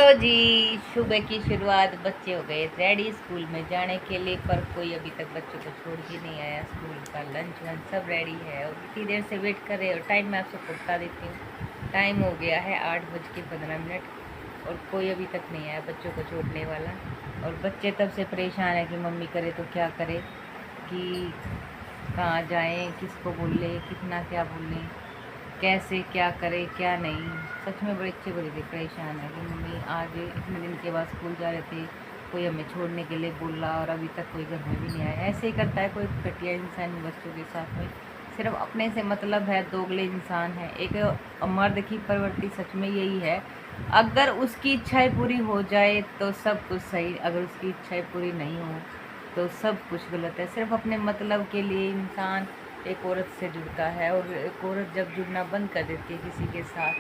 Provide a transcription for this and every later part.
तो जी सुबह की शुरुआत, बच्चे हो गए रेडी स्कूल में जाने के लिए, पर कोई अभी तक बच्चों को छोड़ के नहीं आया। स्कूल का लंच वंच सब रेडी है और इतनी देर से वेट कर रहे हो। टाइम मैं आपको बता देती हूँ, टाइम हो गया है 8:15 और कोई अभी तक नहीं आया बच्चों को छोड़ने वाला। और बच्चे तब से परेशान है कि मम्मी करे तो क्या करे, कि कहाँ जाएँ, किसको बोले, कितना क्या बोलें, कैसे क्या करे क्या नहीं। सच में बच्चे बड़ी परेशान है कि मम्मी आज इतने दिन के बाद स्कूल जा रहे थे, कोई हमें छोड़ने के लिए बोला और अभी तक कोई घर में भी नहीं आया। ऐसे ही करता है कोई घटिया इंसान बच्चों के साथ में, सिर्फ अपने से मतलब है, दोगले इंसान है। एक मर्द की प्रवृत्ति सच में यही है, अगर उसकी इच्छाएं पूरी हो जाए तो सब कुछ सही, अगर उसकी इच्छाएं पूरी नहीं हो तो सब कुछ गलत है। सिर्फ अपने मतलब के लिए इंसान एक औरत से जुड़ता है, और एक औरत जब जुड़ना बंद कर देती है किसी के साथ,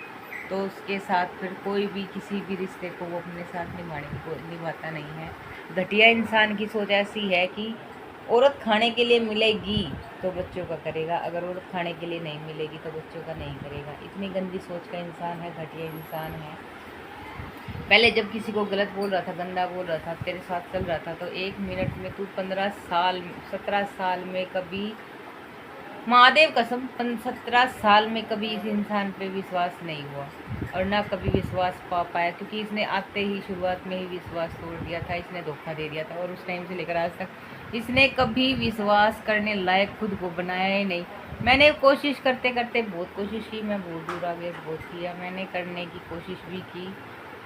तो उसके साथ फिर कोई भी किसी भी रिश्ते को वो अपने साथ निभाता नहीं है। घटिया इंसान की सोच ऐसी है कि औरत खाने के लिए मिलेगी तो बच्चों का करेगा, अगर औरत खाने के लिए नहीं मिलेगी तो बच्चों का नहीं करेगा। इतनी गंदी सोच का इंसान है, घटिया इंसान है। पहले जब किसी को गलत बोल रहा था, गंदा बोल रहा था, तेरे साथ चल रहा था, तो 1 मिनट में तू 15 साल 17 साल में कभी, महादेव कसम, 17 साल में कभी इस इंसान पे विश्वास नहीं हुआ और ना कभी विश्वास पा पाया, क्योंकि इसने आते ही शुरुआत में ही विश्वास तोड़ दिया था, इसने धोखा दे दिया था। और उस टाइम से लेकर आज तक इसने कभी विश्वास करने लायक खुद को बनाया ही नहीं। मैंने कोशिश करते करते बहुत कोशिश की, मैं बहुत दूर आ गया, बहुत किया, मैंने करने की कोशिश भी की,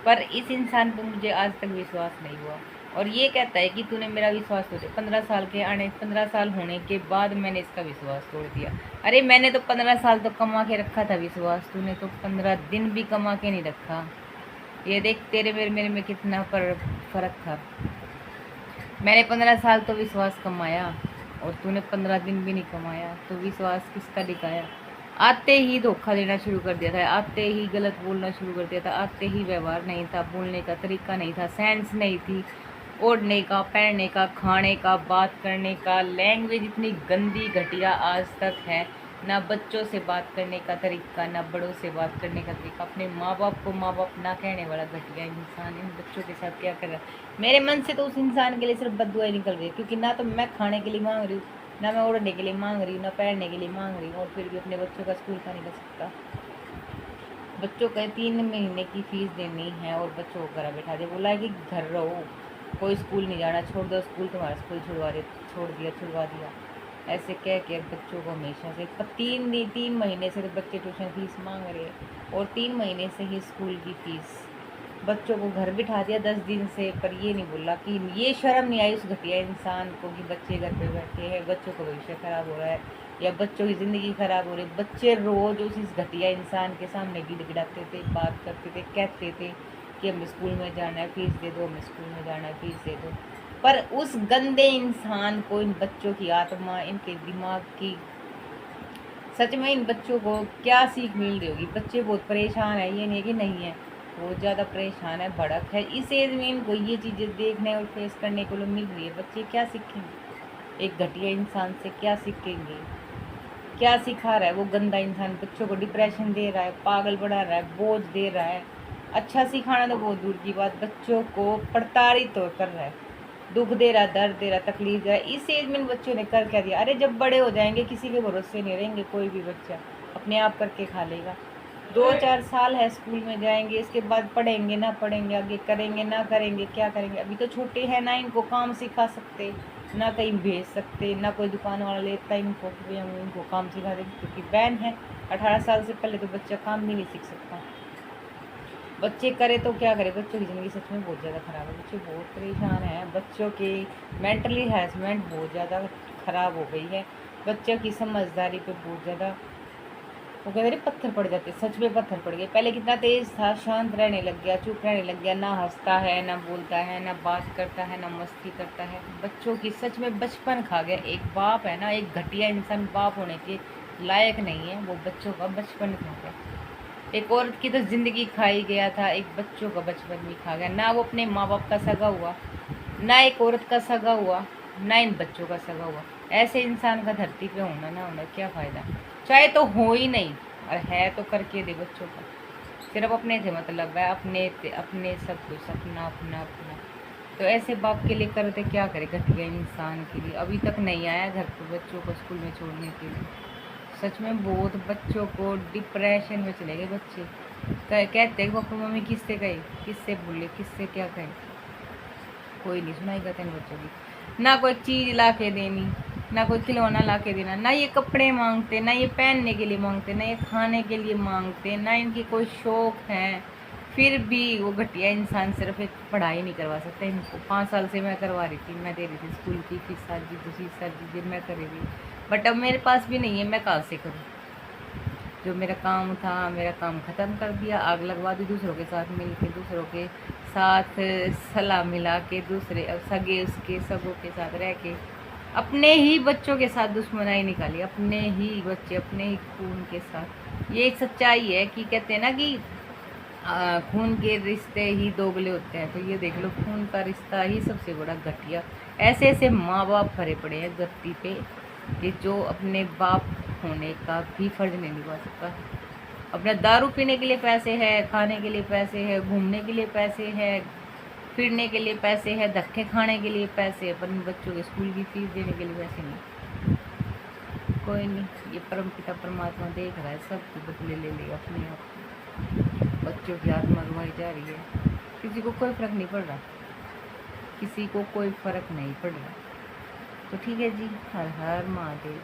पर इस इंसान पर मुझे आज तक विश्वास नहीं हुआ। और ये कहता है कि तूने मेरा विश्वास तोड़ दिया। 15 साल होने के बाद मैंने इसका विश्वास तोड़ दिया। अरे मैंने तो 15 साल तो कमा के रखा था विश्वास, तूने तो 15 दिन भी कमा के नहीं रखा। ये देख तेरे मेरे में कितना फर्क था। मैंने 15 साल तो विश्वास कमाया और तूने 15 दिन भी नहीं कमाया, तो विश्वास किसका दिखाया। आते ही धोखा देना शुरू कर दिया था, आते ही गलत बोलना शुरू कर दिया था, आते ही व्यवहार नहीं था, बोलने का तरीका नहीं था, सेंस नहीं थी, ओढ़ने का, पहनने का, खाने का, बात करने का, लैंग्वेज इतनी गंदी घटिया आज तक है। ना बच्चों से बात करने का तरीका, ना बड़ों से बात करने का तरीका, अपने माँ बाप को माँ बाप ना कहने वाला घटिया इंसान इन बच्चों के साथ क्या कर रहा है। मेरे मन से तो उस इंसान के लिए सिर्फ बददुआएं निकल रही है, क्योंकि ना तो मैं खाने के लिए मांग रही हूँ, ना मैं ओढ़ने के लिए मांग रही हूँ, ना पहनने के लिए मांग रही हूँ, और फिर भी अपने बच्चों का स्कूल का नहीं कर सकता। बच्चों का 3 महीने की फीस देनी है और बच्चों को घर बैठा दिया, बोला है कि घर रहो, कोई स्कूल नहीं जाना, छोड़ दो स्कूल, तुम्हारा स्कूल छुड़वा दिया। ऐसे कह के बच्चों को हमेशा से 3 महीने से तो बच्चे ट्यूशन फीस मांग रहे हैं, और 3 महीने से ही स्कूल की फीस। बच्चों को घर बिठा दिया 10 दिन से, पर ये नहीं बोला कि ये शर्म नहीं आई उस घटिया इंसान को कि बच्चे घर पे बैठे हैं, बच्चों का भविष्य खराब हो रहा है या बच्चों की ज़िंदगी खराब हो रही है। बच्चे रोज़ उस इस घटिया इंसान के सामने गिड़गिड़ाते थे, बात करते थे, कहते थे कि हमें स्कूल में जाना है, फीस दे दो, हमें स्कूल में जाना है, फीस दे दो। पर उस गंदे इंसान को, इन बच्चों की आत्मा, इनके दिमाग की, सच में इन बच्चों को क्या सीख मिल रही होगी। बच्चे बहुत परेशान है, ये नहीं कि नहीं है, बहुत ज़्यादा परेशान है, भड़क है। इस एज में इनको ये चीज़ें देखने और फेस करने को मिल रही है। बच्चे क्या सीखेंगे एक घटिया इंसान से, क्या सीखेंगे, क्या सिखा रहा है वो गंदा इंसान। बच्चों को डिप्रेशन दे रहा है, पागल बढ़ा रहा है, बोझ दे रहा है। अच्छा सिखाना तो बहुत दूर की बात, बच्चों को प्रताड़ित तो कर रहा है, दुख दे रहा है, दर्द दे रहा है, तकलीफ दे रहा है। इस एज में बच्चों ने कर क्या दिया। अरे जब बड़े हो जाएंगे किसी के भरोसे नहीं रहेंगे, कोई भी बच्चा अपने आप करके खा लेगा। 2-4 साल है, स्कूल में जाएंगे, इसके बाद पढ़ेंगे ना पढ़ेंगे, आगे करेंगे ना करेंगे, क्या करेंगे। अभी तो छोटे हैं ना, इनको काम सिखा सकते, ना कहीं भेज सकते, ना कोई दुकान वाला लेता इनको कि हम इनको काम सिखा देंगे, क्योंकि बैन है। 18 साल से पहले तो बच्चा काम भी नहीं सीख सकता। बच्चे करे तो क्या करे, बच्चों की ज़िंदगी सच में बहुत ज़्यादा ख़राब है। बच्चे बहुत परेशान हैं, बच्चों की मेंटली हैरेसमेंट बहुत ज़्यादा ख़राब हो गई है। बच्चों की समझदारी पे बहुत ज़्यादा, वो कहते हैं पत्थर पड़ जाते, सच में पत्थर पड़ गए। पहले कितना तेज था, शांत रहने लग गया, चुप रहने लग गया, ना हंसता है, ना बोलता है, ना बात करता है, ना मस्ती करता है। बच्चों की सच में बचपन खा गया। एक बाप है ना, एक घटिया इंसान बाप होने के लायक नहीं है, वो बच्चों का बचपन खा गया। एक औरत की तो ज़िंदगी खाई गया था, एक बच्चों का बचपन भी खा गया। ना वो अपने माँ बाप का सगा हुआ, ना एक औरत का सगा हुआ, ना इन बच्चों का सगा हुआ। ऐसे इंसान का धरती पे होना ना होना क्या फ़ायदा, चाहे तो हो ही नहीं, और है तो करके दे बच्चों का। सिर्फ अपने से मतलब है, अपने सब कुछ अपना अपना अपना। तो ऐसे बाप के लिए करते क्या करे घटिया इंसान के लिए। अभी तक नहीं आया घर पर बच्चों को स्कूल में छोड़ने के लिए। सच में बहुत बच्चों को डिप्रेशन में चले गए बच्चे। कहते हैं पापा मम्मी किससे गए, किससे बोले, किससे क्या कहे, कोई नहीं सुनाएगा तेन बच्चों की। ना कोई चीज़ ला के देनी, ना कोई खिलौना ला के देना, ना ये कपड़े मांगते, ना ये पहनने के लिए मांगते, ना ये खाने के लिए मांगते, ना इनकी कोई शौक है। फिर भी वो घटिया इंसान सिर्फ एक पढ़ाई नहीं करवा सकता इनको। 5 साल से मैं करवा रही थी, मैं दे रही थी स्कूल की फीस, सारी दूसरी सारी चीज़ें मैं कर रही थी। बट अब मेरे पास भी नहीं है, मैं कहाँ से करूँ। जो मेरा काम था, मेरा काम ख़त्म कर दिया, आग लगवा दी दूसरों के साथ मिल के, दूसरों के साथ सलाह मिला के, दूसरे सगे उसके सगों के साथ रह के अपने ही बच्चों के साथ दुश्मनाई निकाली, अपने ही बच्चे अपने ही खून के साथ। ये एक सच्चाई है कि कहते हैं ना कि खून के रिश्ते ही दोगले होते हैं। तो ये देख लो, खून का रिश्ता ही सबसे बड़ा घटिया। ऐसे ऐसे माँ बाप भरे पड़े हैं धरती पे कि जो अपने बाप होने का भी फर्ज नहीं निभा सकता। अपना दारू पीने के लिए पैसे है, खाने के लिए पैसे है, घूमने के लिए पैसे है, फिरने के लिए पैसे है, धक्के खाने के लिए पैसे, अपने बच्चों के स्कूल की फीस देने के लिए पैसे नहीं। कोई नहीं, ये परम पिता परमात्मा देख रहा है, सब कुछ बदले ले लेगा अपने आप। बच्चों की आत्मा रुलाई जा रही है, किसी को कोई फर्क नहीं पड़ रहा, किसी को कोई फर्क नहीं पड़ रहा। तो ठीक है जी, हर हर महादेव।